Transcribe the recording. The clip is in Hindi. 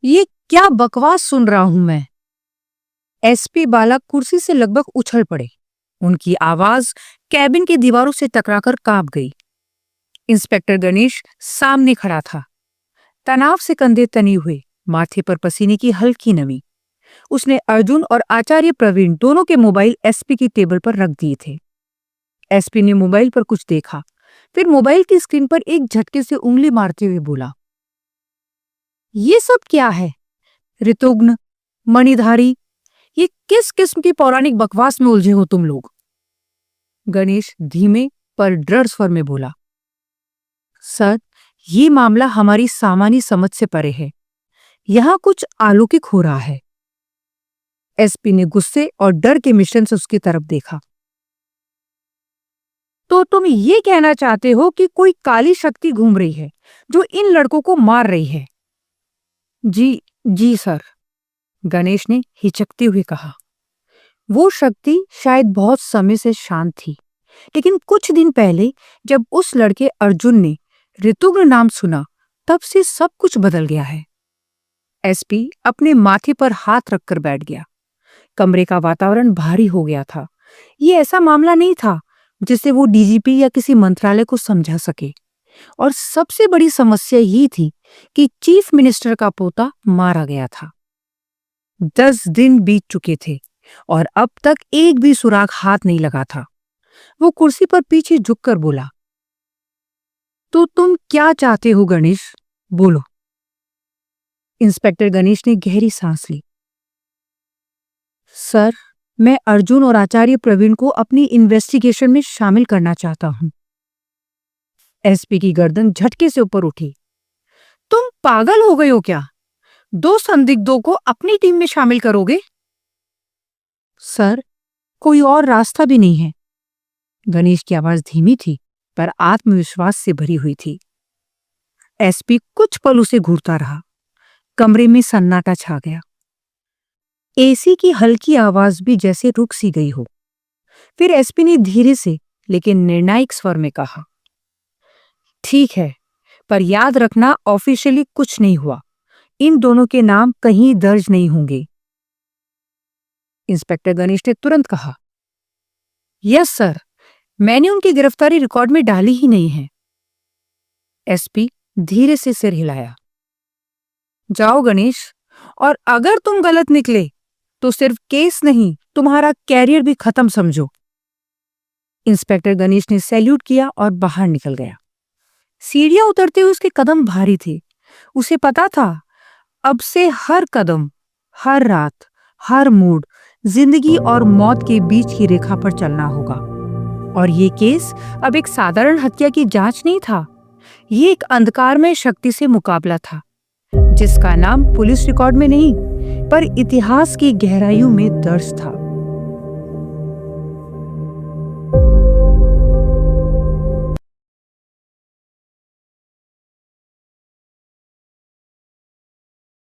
ये क्या बकवास सुन रहा हूं मैं। एसपी बाला कुर्सी से लगभग उछल पड़े। उनकी आवाज कैबिन की दीवारों से टकराकर कांप गई। इंस्पेक्टर गणेश सामने खड़ा था, तनाव से कंधे तने हुए, माथे पर पसीने की हल्की नमी। उसने अर्जुन और आचार्य प्रवीण दोनों के मोबाइल एसपी की टेबल पर रख दिए थे। एसपी ने मोबाइल पर कुछ देखा, फिर मोबाइल की स्क्रीन पर एक झटके से उंगली मारते हुए बोला, ये सब क्या है? ऋतुघ्न, मणिधारी, ये किस किस्म की पौराणिक बकवास में उलझे हो तुम लोग? गणेश धीमे पर दृढ़ स्वर में बोला, सर, ये मामला हमारी सामान्य समझ से परे है। यहां कुछ अलौकिक हो रहा है। एसपी ने गुस्से और डर के मिश्रण से उसकी तरफ देखा। तो तुम ये कहना चाहते हो कि कोई काली शक्ति घूम रही है जो इन लड़कों को मार रही है? जी, जी सर, गणेश ने हिचकते हुए कहा। वो शक्ति शायद बहुत समय से शांत थी, लेकिन कुछ दिन पहले जब उस लड़के अर्जुन ने ऋतुघ्न नाम सुना, तब से सब कुछ बदल गया है। एसपी अपने माथे पर हाथ रखकर बैठ गया। कमरे का वातावरण भारी हो गया था। ये ऐसा मामला नहीं था जिसे वो डीजीपी या किसी मंत्रालय को समझा सके। और सबसे बड़ी समस्या ये थी कि चीफ मिनिस्टर का पोता मारा गया था। 10 दिन बीत चुके थे और अब तक एक भी सुराग हाथ नहीं लगा था। वो कुर्सी पर पीछे झुककर बोला, तो तुम क्या चाहते हो गणेश? बोलो। इंस्पेक्टर गणेश ने गहरी सांस ली। सर, मैं अर्जुन और आचार्य प्रवीण को अपनी इन्वेस्टिगेशन में शामिल करना चाहता हूं। एसपी की गर्दन झटके से ऊपर उठी। तुम पागल हो गए हो क्या? 2 संदिग्धों को अपनी टीम में शामिल करोगे? सर, कोई और रास्ता भी नहीं है। गणेश की आवाज धीमी थी पर आत्मविश्वास से भरी हुई थी। एसपी कुछ पल उसे घूरता रहा। कमरे में सन्नाटा छा गया। एसी की हल्की आवाज भी जैसे रुक सी गई हो। फिर एसपी ने धीरे से लेकिन निर्णायक स्वर में कहा, ठीक है, पर याद रखना ऑफिशियली कुछ नहीं हुआ। इन दोनों के नाम कहीं दर्ज नहीं होंगे। इंस्पेक्टर गणेश ने तुरंत कहा, यस सर, मैंने उनकी गिरफ्तारी रिकॉर्ड में डाली ही नहीं है। एसपी धीरे से सिर हिलाया। जाओ गणेश, और अगर तुम गलत निकले तो सिर्फ केस नहीं, तुम्हारा कैरियर भी खत्म समझो। इंस्पेक्टर गणेश ने सैल्यूट किया और बाहर निकल गया। सीढ़ियां उतरते हुए उसके कदम भारी थे। उसे पता था, अब से हर कदम, हर रात, हर मूड जिंदगी और मौत के बीच की रेखा पर चलना होगा। और ये केस अब एक साधारण हत्या की जांच नहीं था। ये एक अंधकारमय शक्ति से मुकाबला था, जिसका नाम पुलिस रिकॉर्ड में नहीं पर इतिहास की गहराइयों में दर्ज था।